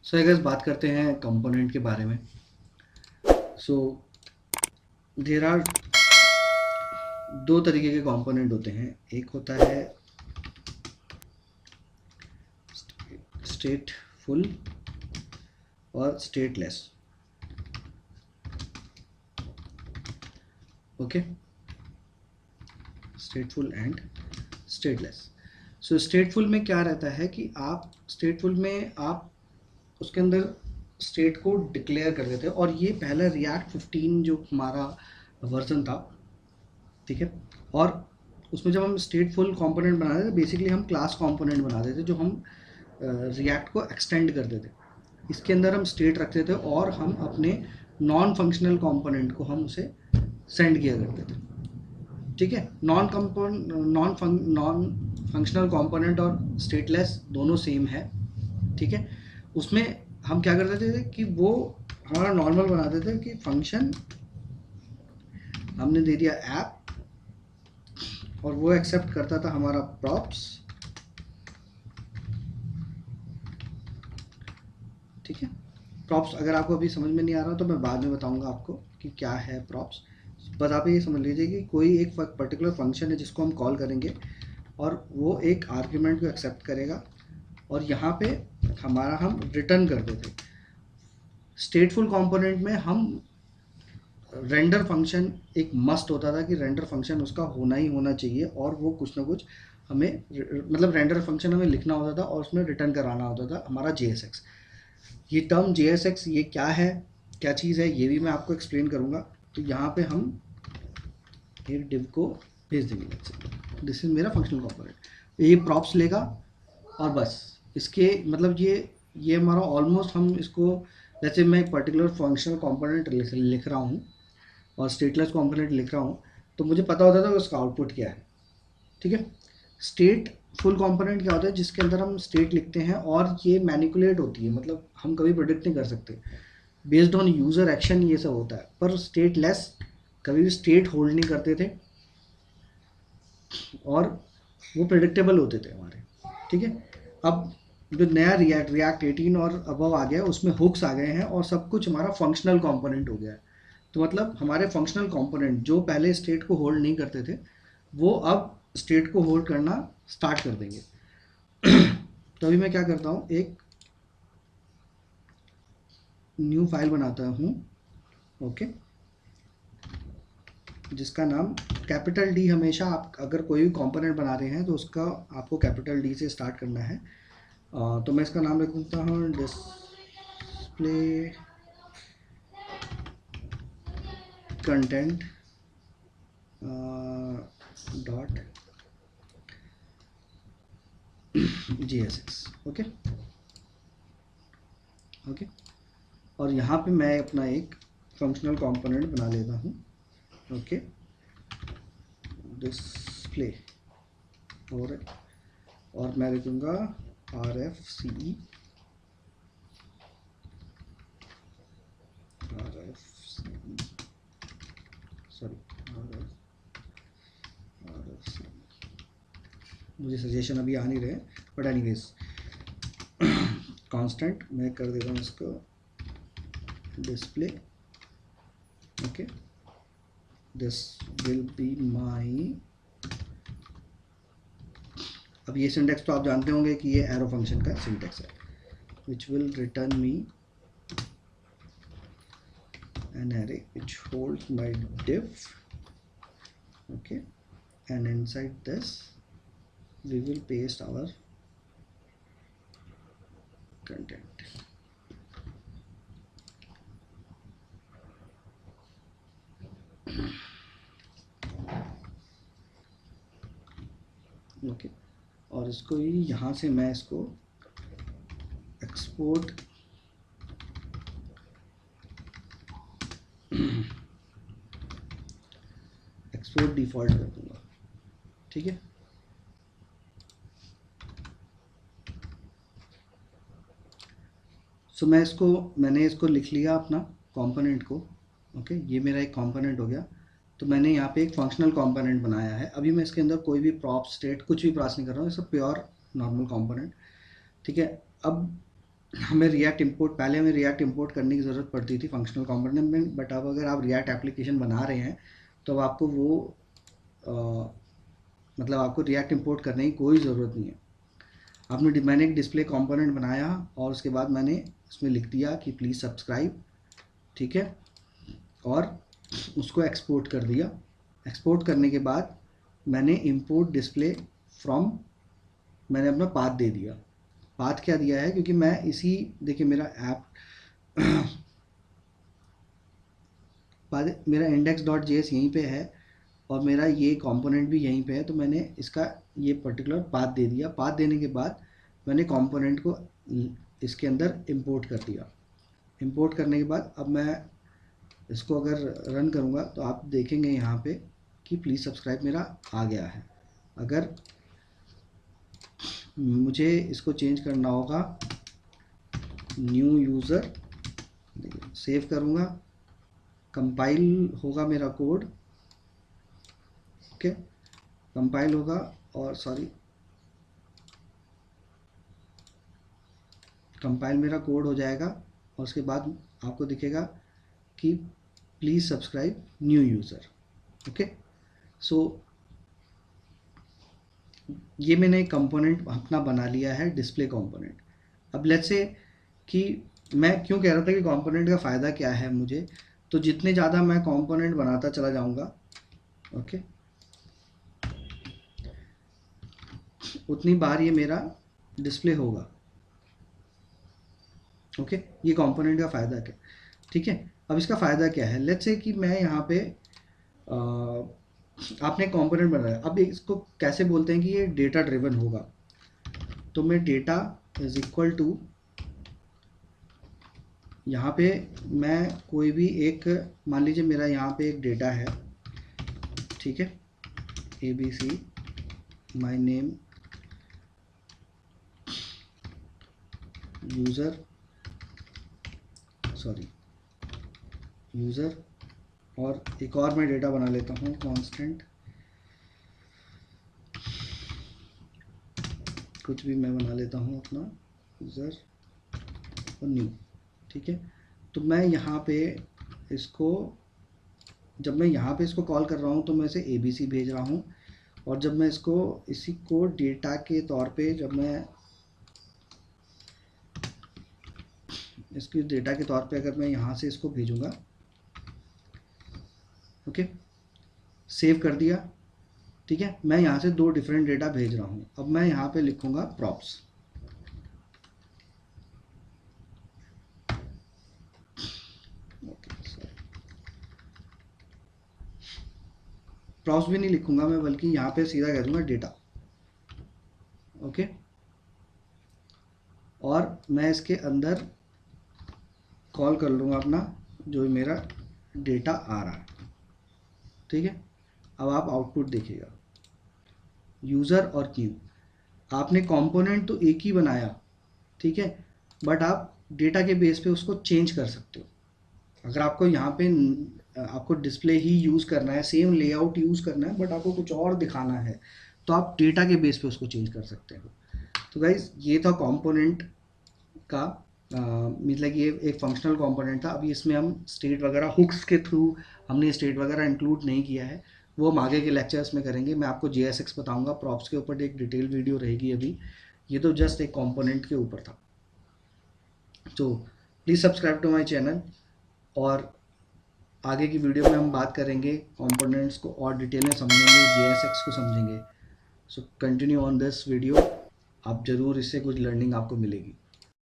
सो अगर बात करते हैं कंपोनेंट के बारे में। सो देर आर दो तरीके के कंपोनेंट होते हैं। एक होता है स्टेटफुल और stateless. Okay, stateful and stateless. So stateful में क्या रहता है कि आप उसके अंदर स्टेट को डिक्लेयर कर देते हैं। और ये पहला रिएक्ट 15 जो हमारा वर्जन था, ठीक है, और उसमें जब हम स्टेटफुल कंपोनेंट बना रहे थे, बेसिकली हम क्लास कंपोनेंट बनाते थे जो हम रिएक्ट को एक्सटेंड करते थे। इसके अंदर हम स्टेट रखते थे और हम अपने नॉन फंक्शनल कंपोनेंट को हम उसे सेंड किया करते थे। ठीक है, नॉन फंक्शनल कंपोनेंट और स्टेटलेस दोनों सेम है। ठीक है, उसमें हम क्या करते थे कि वो हमारा नॉर्मल बनाते थे कि फंक्शन हमने दे दिया ऐप और वो एक्सेप्ट करता था हमारा प्रॉप्स। ठीक है, प्रॉप्स अगर आपको अभी समझ में नहीं आ रहा तो मैं बाद में बताऊंगा आपको कि क्या है प्रॉप्स। बस आप ये समझ लीजिए कि कोई एक पर्टिकुलर फंक्शन है जिसको हम कॉल करेंगे और वो एक आर्ग्यूमेंट को एक्सेप्ट करेगा और यहाँ पे हम रिटर्न कर देते। स्टेटफुल कंपोनेंट में हम रेंडर फंक्शन एक मस्ट होता था कि रेंडर फंक्शन उसका होना ही होना चाहिए और वो कुछ ना कुछ हमें मतलब रेंडर फंक्शन हमें लिखना होता था और उसमें रिटर्न कराना होता था हमारा JSX। ये टर्म JSX ये क्या है, क्या चीज़ है, ये भी मैं आपको एक्सप्लेन करूँगा। तो यहाँ पे हम एक डिव को भेज देंगे। दिस इज मेरा फंक्शनल कंपोनेंट, ये प्रॉप्स लेगा और बस इसके मतलब ये हमारा ऑलमोस्ट हम इसको जैसे मैं एक पर्टिकुलर फंक्शनल कंपोनेंट लिख रहा हूँ और स्टेटलेस कंपोनेंट लिख रहा हूँ तो मुझे पता होता था कि उसका आउटपुट क्या है। ठीक है, स्टेट फुल कंपोनेंट क्या होता है जिसके अंदर हम स्टेट लिखते हैं और ये मैनिपुलेट होती है, मतलब हम कभी प्रेडिक्ट नहीं कर सकते, बेस्ड ऑन यूज़र एक्शन ये सब होता है। पर स्टेटलेस कभी भी स्टेट होल्ड नहीं करते थे और वो प्रेडिक्टेबल होते थे हमारे। ठीक है, अब जो नया रिएक्ट 18 और अबव आ गया उसमें हुक्स आ गए हैं और सब कुछ हमारा फंक्शनल कंपोनेंट हो गया है। तो मतलब हमारे फंक्शनल कंपोनेंट जो पहले स्टेट को होल्ड नहीं करते थे वो अब स्टेट को होल्ड करना स्टार्ट कर देंगे। तो अभी मैं क्या करता हूँ, एक न्यू फाइल बनाता हूँ। ओके, जिसका नाम कैपिटल डी, हमेशा आप अगर कोई भी कंपोनेंट बना रहे हैं तो उसका आपको कैपिटल डी से स्टार्ट करना है। तो मैं इसका नाम रख देता हूँ display content dot JSX। Okay okay, और यहाँ पे मैं अपना एक फंक्शनल कंपोनेंट बना लेता हूँ। ओके, डिस्प्ले और मैं लिखूँगा RFCE सॉरी RFCE, मुझे सजेशन अभी आ नहीं रहे बट एनीवेज कांस्टेंट मैं कर देता हूँ इसको display. Okay, this will be my, अब ये सिंटेक्स तो आप जानते होंगे कि ये एरो फंक्शन का सिंटेक्स है, which will return me an array which holds my div. Okay, and inside this we will paste our content. Okay, और इसको ही यहाँ से मैं इसको एक्सपोर्ट डिफॉल्ट कर दूंगा। ठीक है, सो मैंने इसको लिख लिया अपना कंपोनेंट को। ओके, ये मेरा एक कंपोनेंट हो गया। तो मैंने यहाँ पे एक फंक्शनल कंपोनेंट बनाया है। अभी मैं इसके अंदर कोई भी प्रॉप स्टेट कुछ भी पास नहीं कर रहा हूँ, ये सब प्योर नॉर्मल कंपोनेंट। ठीक है, अब हमें रिएक्ट इंपोर्ट, पहले हमें रिएक्ट इंपोर्ट करने की ज़रूरत पड़ती थी फंक्शनल कंपोनेंट में, बट अब अगर आप रिएक्ट एप्लीकेशन बना रहे हैं तो अब आपको वो मतलब आपको रिएक्ट इंपोर्ट करने की कोई ज़रूरत नहीं है। मैंने एक डिस्प्ले कंपोनेंट बनाया और उसके बाद मैंने उसमें लिख दिया कि प्लीज़ सब्सक्राइब, ठीक है, और उसको एक्सपोर्ट कर दिया। एक्सपोर्ट करने के बाद मैंने इंपोर्ट डिस्प्ले फ्रॉम, मैंने अपना पाथ दे दिया। पाथ क्या दिया है, क्योंकि मैं इसी, देखिए मेरा ऐप मेरा index.js यहीं पे है और मेरा ये कंपोनेंट भी यहीं पे है, तो मैंने इसका ये पर्टिकुलर पाथ दे दिया। पाथ देने के बाद मैंने कंपोनेंट को इसके अंदर इंपोर्ट कर दिया। इंपोर्ट करने के बाद अब मैं इसको अगर रन करूँगा तो आप देखेंगे यहाँ पे कि प्लीज़ सब्सक्राइब मेरा आ गया है। अगर मुझे इसको चेंज करना होगा, न्यू यूज़र, सेव करूँगा, कंपाइल होगा मेरा कोड, ओके, कंपाइल होगा और कंपाइल मेरा कोड हो जाएगा और उसके बाद आपको दिखेगा कि please subscribe new user, okay. So ये मैंने एक कंपोनेंट अपना बना लिया है, डिस्प्ले कंपोनेंट। अब लेट्स से कि मैं क्यों कह रहा था कि कंपोनेंट का फ़ायदा क्या है मुझे, तो जितने ज़्यादा मैं कंपोनेंट बनाता चला जाऊंगा, ओके, उतनी बार ये मेरा डिस्प्ले होगा, ओके। ये कंपोनेंट का फ़ायदा क्या, ठीक है। अब इसका फ़ायदा क्या है, लेट्स से कि मैं यहाँ पे आपने कंपोनेंट बनाया, अब इसको कैसे बोलते हैं कि ये डेटा ड्रिवन होगा, तो मैं डेटा इज इक्वल टू, यहाँ पे मैं कोई भी एक, मान लीजिए मेरा यहाँ पे एक डेटा है, ठीक है, ABC माई नेम यूज़र और एक और मैं डेटा बना लेता हूँ कांस्टेंट, कुछ भी मैं बना लेता हूँ अपना यूज़र और न्यू, ठीक है। तो मैं यहाँ पे इसको, जब मैं यहाँ पे इसको कॉल कर रहा हूँ तो मैं इसे ABC भेज रहा हूँ, और जब मैं इसको इसी को डेटा के तौर पे, जब मैं इसकी डेटा के तौर पे अगर मैं यहाँ से इसको भेजूँगा, ओके, सेव कर दिया, ठीक है। मैं यहाँ से दो डिफरेंट डेटा भेज रहा हूँ। अब मैं यहाँ पे लिखूँगा प्रॉप्स, प्रॉप्स भी नहीं लिखूँगा मैं, बल्कि यहाँ पे सीधा कह दूँगा डेटा, ओके। और मैं इसके अंदर कॉल कर लूँगा अपना जो मेरा डेटा आ रहा है, ठीक है। अब आप आउटपुट देखिएगा, यूज़र और न्यू। आपने कंपोनेंट तो एक ही बनाया, ठीक है, बट आप डेटा के बेस पे उसको चेंज कर सकते हो। अगर आपको यहाँ पे आपको डिस्प्ले ही यूज़ करना है, सेम लेआउट यूज़ करना है, बट आपको कुछ और दिखाना है, तो आप डेटा के बेस पे उसको चेंज कर सकते हो। तो गाइज ये था कंपोनेंट का, मतलब ये एक फंक्शनल कंपोनेंट था। अभी इसमें हम स्टेट वगैरह हुक्स के थ्रू हमने स्टेट वगैरह इंक्लूड नहीं किया है, वो हम आगे के लेक्चर्स में करेंगे। मैं आपको JSX बताऊंगा, प्रॉप्स के ऊपर एक डिटेल वीडियो रहेगी। अभी ये तो जस्ट एक कंपोनेंट के ऊपर था। तो please subscribe to my channel, और आगे की वीडियो में हम बात करेंगे कंपोनेंट्स को और डिटेल में समझेंगे, JSX को समझेंगे। So continue on this video, आप ज़रूर इससे कुछ लर्निंग आपको मिलेगी।